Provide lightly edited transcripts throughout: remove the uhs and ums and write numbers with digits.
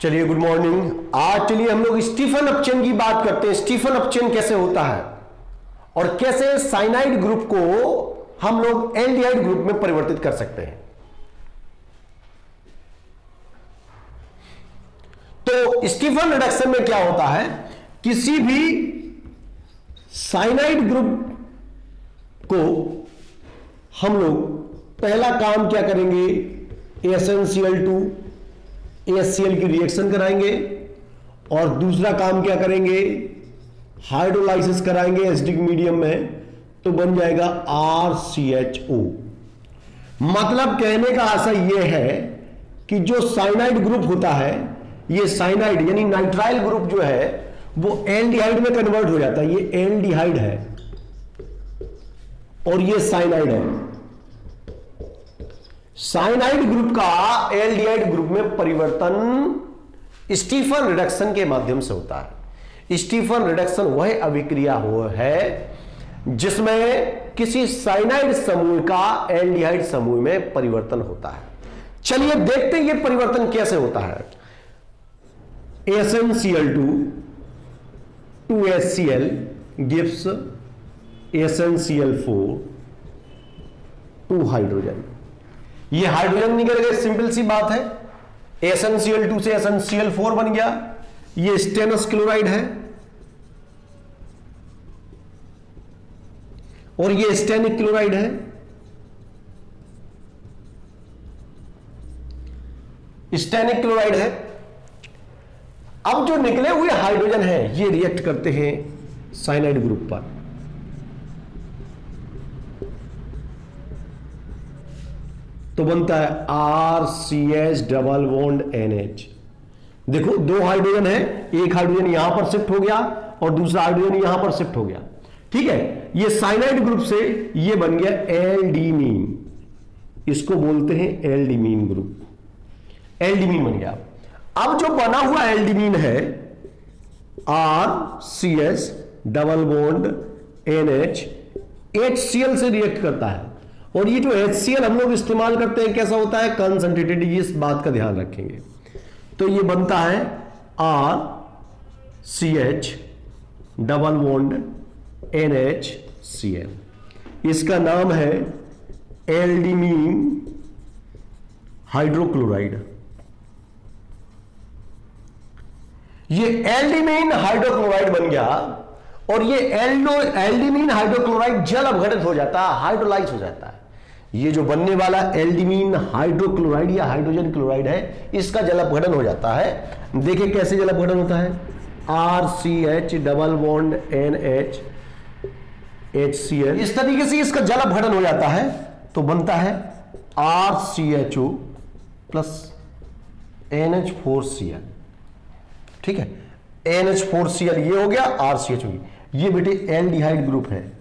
चलिए good morning. आज चलिए हम लोग स्टीफन अपचेन की बात करते हैं। स्टीफन अपचेन कैसे होता है और कैसे साइनाइड ग्रुप को हम लोग एल्डिहाइड ग्रुप में परिवर्तित कर सकते हैं। तो स्टीफन रिडक्शन में क्या होता है, किसी भी साइनाइड ग्रुप को हम लोग पहला काम क्या करेंगे, SnCl2 AsCl की रिएक्शन कराएंगे और दूसरा काम क्या करेंगे, हाइड्रोलाइसिस कराएंगे एसिडिक मीडियम में, तो बन जाएगा RCHO। मतलब कहने का आशय यह है कि जो साइनाइड ग्रुप होता है, ये साइनाइड यानी नाइट्राइल ग्रुप जो है वो एल्डिहाइड में कन्वर्ट हो जाता है। ये एल्डिहाइड है और ये साइनाइड है। साइनाइड ग्रुप का एल्डिहाइड ग्रुप में परिवर्तन स्टीफन रिडक्शन के माध्यम से होता है। स्टीफन रिडक्शन वह अभिक्रिया है जिसमें किसी साइनाइड समूह का एल्डिहाइड समूह में परिवर्तन होता है। चलिए देखते हैं यह परिवर्तन कैसे होता है। SnCl2 2HCl gives SnCl4 2 hydrogen. ये हाइड्रोजन निकल गए, सिंपल सी बात है। SnCl2 से SnCl4 बन गया। ये स्टेनस क्लोराइड है और ये स्टेनिक क्लोराइड है। स्टेनिक क्लोराइड है। अब जो निकले हुए हाइड्रोजन है ये रिएक्ट करते हैं साइनाइड ग्रुप पर। तो बनता है RCH डबल बॉन्ड NH। देखो दो हाइड्रोजन है, एक हाइड्रोजन यहां पर शिफ्ट हो गया और दूसरा हाइड्रोजन यहां पर शिफ्ट हो गया। ठीक है, ये साइनाइड ग्रुप से ये बन गया एल्डिमीन। इसको बोलते हैं एल्डिमीन ग्रुप। एल्डिमीन बन गया। अब जो बना हुआ एल्डिमीन है RCH double bond NH HCl से रिएक्ट करता है। और ये जो HCl हम लोग इस्तेमाल करते हैं कैसा होता है, कंसंट्रेटेड। इस बात का ध्यान रखेंगे। तो ये बनता है RCH डबल बॉन्ड NHCl। इसका नाम है एल्डिमीन हाइड्रोक्लोराइड। ये एल्डिमीन हाइड्रोक्लोराइड बन गया और ये एल्डिमीन हाइड्रोक्लोराइड जल अपघटित हो जाता है, हाइड्रोलाइज हो जाता है। ये जो बनने वाला एल्डिमीन हाइड्रोक्लोराइड या हाइड्रोजन क्लोराइड है, इसका जल अपघटन हो जाता है। देखिए कैसे जल अपघटन होता है। RCH double bond NH HCl, इस तरीके से इसका जल अपघटन हो जाता है। तो बनता है RCHO प्लस NH4Cl। ठीक है, NH4Cl ये हो गया, RCHO ये बेटे एल्डिहाइड ग्रुप है।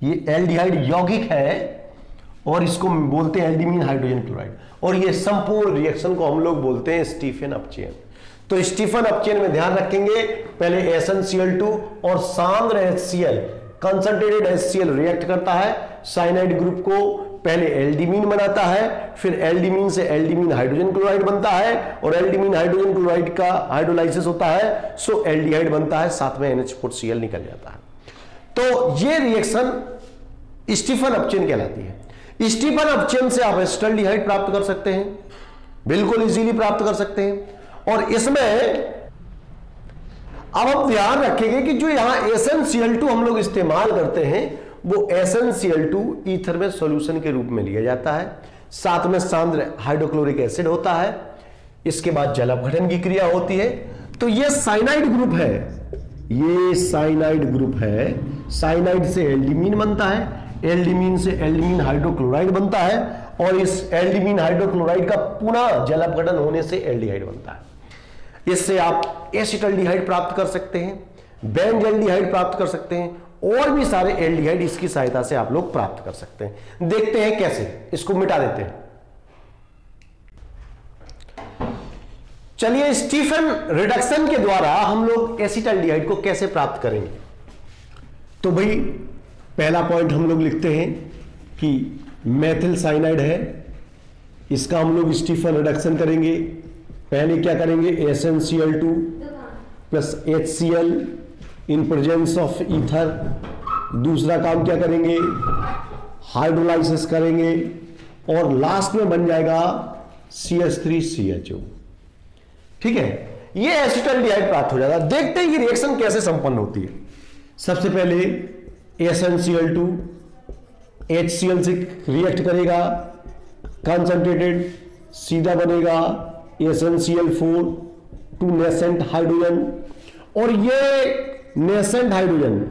ये एल्डिहाइड यौगिक है और इसको बोलते हैं एल्डिमीन हाइड्रोजन क्लोराइड। और ये संपूर्ण रिएक्शन को हम लोग बोलते हैं स्टीफन अपचेन। तो स्टीफन अपचेन में ध्यान रखेंगे, पहले SnCl2 और सांद्र HCl कंसंट्रेटेड HCl रिएक्ट करता है साइनाइड ग्रुप को, पहले एल्डिमीन बनाता है, फिर एल्डिमीन से एल्डिमीन हाइड्रोजन क्लोराइड बनता है और एल्डिमीन हाइड्रोजन क्लोराइड का हाइड्रोलाइसिस होता है, सो एल्डिहाइड बनता है, साथ में NH4Cl निकल जाता है। तो ये रिएक्शन स्टीफन अपचेन कहलाती है। स्टीफन अपचेन से आप एसिटाल्डिहाइड प्राप्त कर सकते हैं, बिल्कुल इजीली प्राप्त कर सकते हैं। और इसमें अब हम ध्यान रखेंगे कि जो यहां SnCl2 हम लोग इस्तेमाल करते हैं वो SnCl2 ईथर में सॉल्यूशन के रूप में लिया जाता है, साथ में सांद्र हाइड्रोक्लोरिक एसिड होता है, इसके बाद जल अपघटन की क्रिया होती है। तो ये साइनाइड ग्रुप है, ये साइनाइड ग्रुप है। साइनाइड से एल्डिमीन बनता है, एल्डिमीन से एल्डिमीन हाइड्रोक्लोराइड बनता है और इस एल्डिमीन हाइड्रोक्लोराइड का पुनः जल अपघटन होने से एल्डिहाइड बनता है। इससे आप एसिटाल्डिहाइड प्राप्त कर सकते हैं, बेंजल्डिहाइड प्राप्त कर सकते हैं और भी सारे एल्डिहाइड इसकी सहायता से आप लोग प्राप्त कर सकते हैं। देखते हैं कैसे, इसको मिटा देते हैं। चलिए स्टीफन रिडक्शन के द्वारा हम लोग एसिटाल्डिहाइड को कैसे प्राप्त करेंगे। तो भाई पहला पॉइंट हम लोग लिखते हैं कि मेथिल साइनाइड है, इसका हम लोग स्टीफन रिडक्शन करेंगे पहले क्या करेंगे, SnCl2 plus HCl in presence of ether. दूसरा काम क्या करेंगे, हाइड्रोलाइसिस करेंगे और लास्ट में बन जाएगा CH3CHO। ठीक है, ये एसिटाल्डिहाइड प्राप्त हो जाएगा। देखते हैं ये रिएक्शन कैसे संपन्न होती है। सबसे पहले SnCl2 HCl से रिएक्ट करेगा, कंसंट्रेटेड, सीधा बनेगा SnCl4 टू नेसेंट हाइड्रोजन। और ये नेसेंट हाइड्रोजन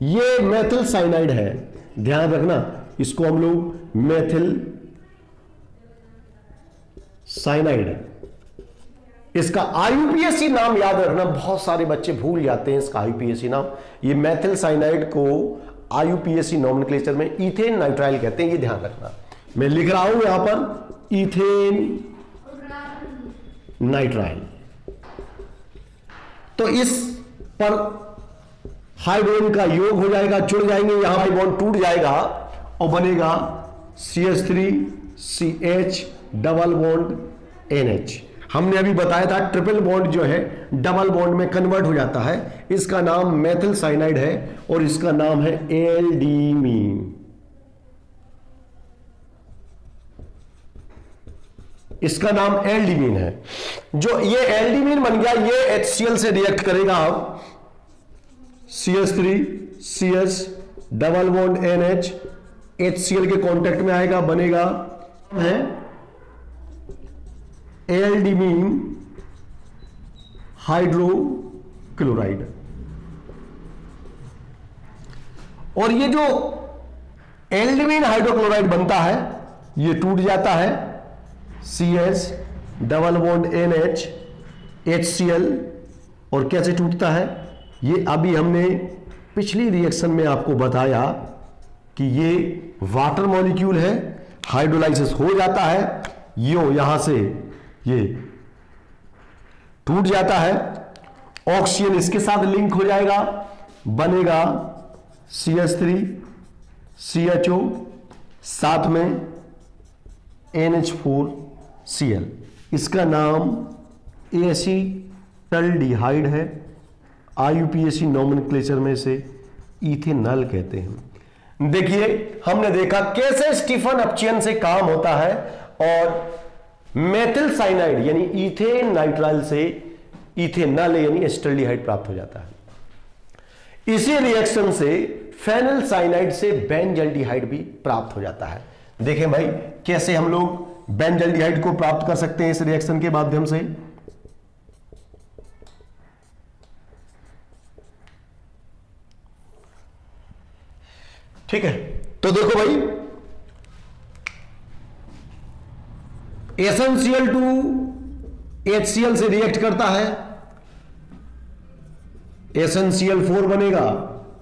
ये मेथिल साइनाइड है, ध्यान रखना, इसको हम लोग मेथिल साइनाइड, इसका IUPAC नाम याद रखना, बहुत सारे बच्चे भूल जाते हैं इसका IUPAC नाम। ये मेथिल साइनाइड को IUPAC नॉमेनक्लेचर में इथेन नाइट्राइल कहते हैं, ये ध्यान रखना। मैं लिख रहा हूं यहां पर इथेन नाइट्राइल। तो इस पर हाइड्रोजन का योग हो जाएगा, जुड़ जाएंगे, यहां पर बॉन्ड टूट जाएगा और बनेगा CH3CH डबल बॉन्ड NH। हमने अभी बताया था ट्रिपल बॉन्ड जो है डबल बॉन्ड में कन्वर्ट हो जाता है। इसका नाम मेथिल साइनाइड है और इसका नाम है एल्डीमीन। इसका नाम एल्डीमीन है। जो ये एल्डीमीन बन गया, ये HCl से रिएक्ट करेगा, अब CH3CH double bond NH HCl के कांटेक्ट में आएगा, बनेगा है एल्डीमीन हाइड्रोक्लोराइड। और ये जो एल्डीमीन हाइड्रोक्लोराइड बनता है ये टूट जाता है CH double bond NH HCl। और कैसे टूटता है, ये अभी हमने पिछली रिएक्शन में आपको बताया कि ये वाटर मॉलिक्यूल है, हाइड्रोलाइसिस हो जाता है, यहां से ये टूट जाता है, ऑक्सीजन इसके साथ लिंक हो जाएगा, बनेगा CH3CHO, साथ में NH4Cl। इसका नाम एसिटल्डिहाइड है, IUPAC नॉमेनक्लेचर में से इथेनॉल कहते हैं। देखिए हमने देखा कैसे स्टीफन अपचियन से काम होता है और मेथिल साइनाइड यानी इथेन नाइट्राइल से इथेनॉल यानी एसिटल्डिहाइड प्राप्त हो जाता है। इसी रिएक्शन से फेनिल साइनाइड से बेंजल्डिहाइड भी प्राप्त हो जाता है। देखें भाई कैसे हम लोग बेंजल्डिहाइड को प्राप्त कर सकते हैं इस रिएक्शन के माध्यम से। ठीक है, तो देखो भाई SnCl2 HCl से रिएक्ट करता है, SnCl4 बनेगा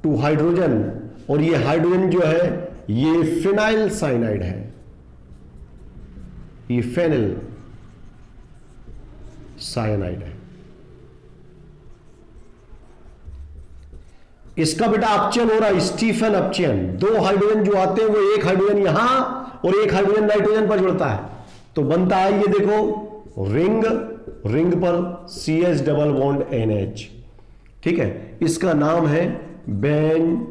2 हाइड्रोजन, और ये हाइड्रोजन जो है ये फिनाइल साइनाइड है, ये फेनिल साइनाइड है। इसका बेटा अपचयन हो रहा है, स्टीफन अपचयन। 2 हाइड्रोजन जो आते हैं वो एक हाइड्रोजन यहां और एक हाइड्रोजन नाइट्रोजन पर जुड़ता है, तो बनता है ये देखो रिंग, रिंग पर CH डबल बॉन्ड NH। ठीक है, इसका नाम है बेंजल्डिमीन,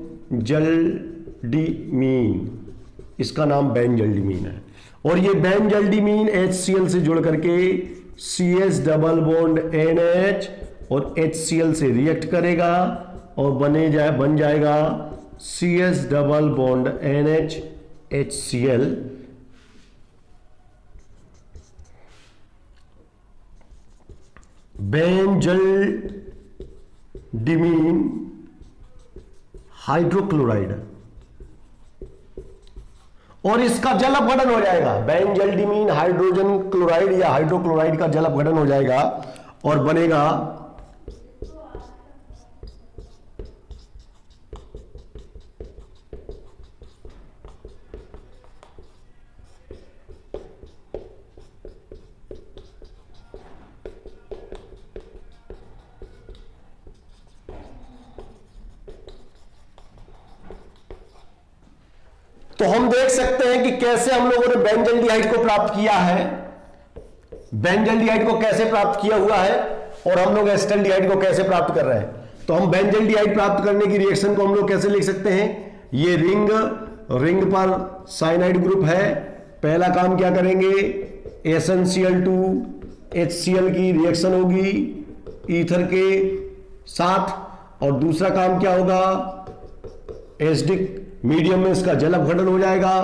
इसका नाम बेंजल्डिमीन है। और ये बेंजल्डिमीन HCl से जुड़ करके CH डबल बॉन्ड NH और HCl से रिएक्ट करेगा और बन जाएगा CH double bond NH HCl। Benzaldimine hydrochloride, और इसका जल अपघटन हो जाएगा। बेंजल्डिमीन हाइड्रोजन क्लोराइड या हाइड्रोक्लोराइड का जल अपघटन हो जाएगा और बनेगा तो हम देख सकते हैं कि कैसे हम लोगों ने बेंजल्डिहाइड को प्राप्त किया है। बेंजल्डिहाइड को कैसे प्राप्त किया हुआ है और हम लोग एसिटल्डिहाइड को कैसे प्राप्त कर रहे हैं। तो हम बेंजल्डिहाइड प्राप्त करने की रिएक्शन को हम लोग कैसे लिख सकते हैं, ये रिंग पर साइनाइड ग्रुप है, पहला काम क्या करेंगे, SnCl2 HCl की रिएक्शन होगी ईथर के साथ, और दूसरा काम क्या होगा, एसिडिक मीडियम में इसका जल अपघटन हो जाएगा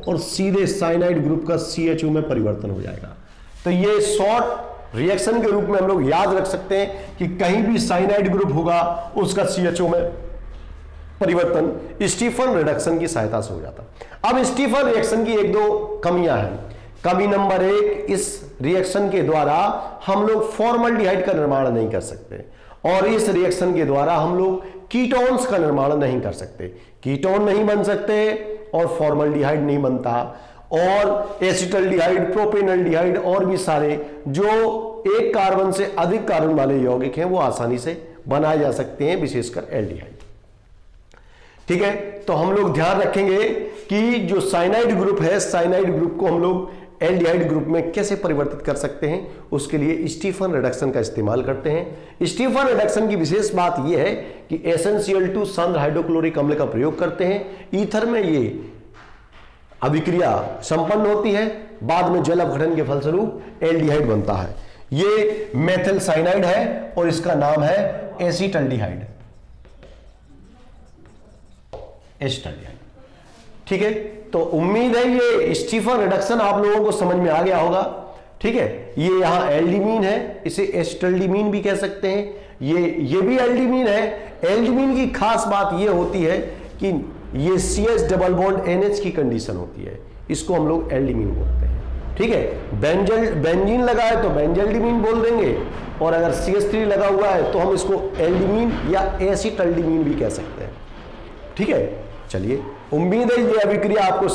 और सीधे साइनाइड ग्रुप का CHO में परिवर्तन हो जाएगा। तो ये शॉर्ट रिएक्शन के रूप में हम लोग याद रख सकते हैं कि कहीं भी साइनाइड ग्रुप होगा उसका CHO में परिवर्तन स्टीफन रिडक्शन की सहायता से हो जाता। अब स्टीफन रिएक्शन की एक दो कमियां हैं। कमी नंबर 1, इस रिएक्शन के द्वारा हम लोग फॉर्मल्डिहाइड का निर्माण नहीं कर सकते और इस रिएक्शन के द्वारा हम लोग कीटोन्स का निर्माण नहीं कर सकते। कीटोन नहीं बन सकते और फॉर्मल्डिहाइड नहीं बनता, और एसिटल्डिहाइड, प्रोपेनल्डिहाइड और भी सारे जो एक कार्बन से अधिक कार्बन वाले यौगिक हैं वो आसानी से बनाए जा सकते हैं, विशेषकर एल्डिहाइड। ठीक है, तो हम लोग ध्यान रखेंगे कि जो साइनाइड ग्रुप है, साइनाइड ग्रुप को हम लोग एल्डिहाइड ग्रुप में कैसे परिवर्तित कर सकते हैं, उसके लिए स्टीफन रिडक्शन का इस्तेमाल करते हैं। स्टीफन रिडक्शन की विशेष बात यह है कि SnCl2 सांद्र हाइड्रोक्लोरिक अम्ल का प्रयोग करते हैं, ईथर में ये अभिक्रिया संपन्न होती है, बाद में जल अपघटन के फलस्वरूप एल्डिहाइड बनता है। ये मेथिल साइनाइड है और इसका नाम है एसिटल्डिहाइड। एसिटल्डिहाइड, ठीक है। तो उम्मीद है ये स्टीफन रिडक्शन आप लोगों को समझ में आ गया होगा। ठीक है, ये यहां एल्डिमीन है, इसे एसिटल्डिमीन भी कह सकते हैं, ये भी एल्डिमीन है। एल्डिमीन की खास बात ये होती है कि ये CH डबल बॉन्ड NH की कंडीशन होती है, इसको हम लोग एल्डिमीन बोलते हैं। ठीक है, बेंजीन लगा है तो बेंजल्डिमीन बोल देंगे, और अगर CH3 लगा हुआ है तो हम इसको एल्डिमीन या एसिटल्डिमीन भी कह सकते हैं। ठीक है, चलिए, उम्मीद है ये अभिक्रिया आपको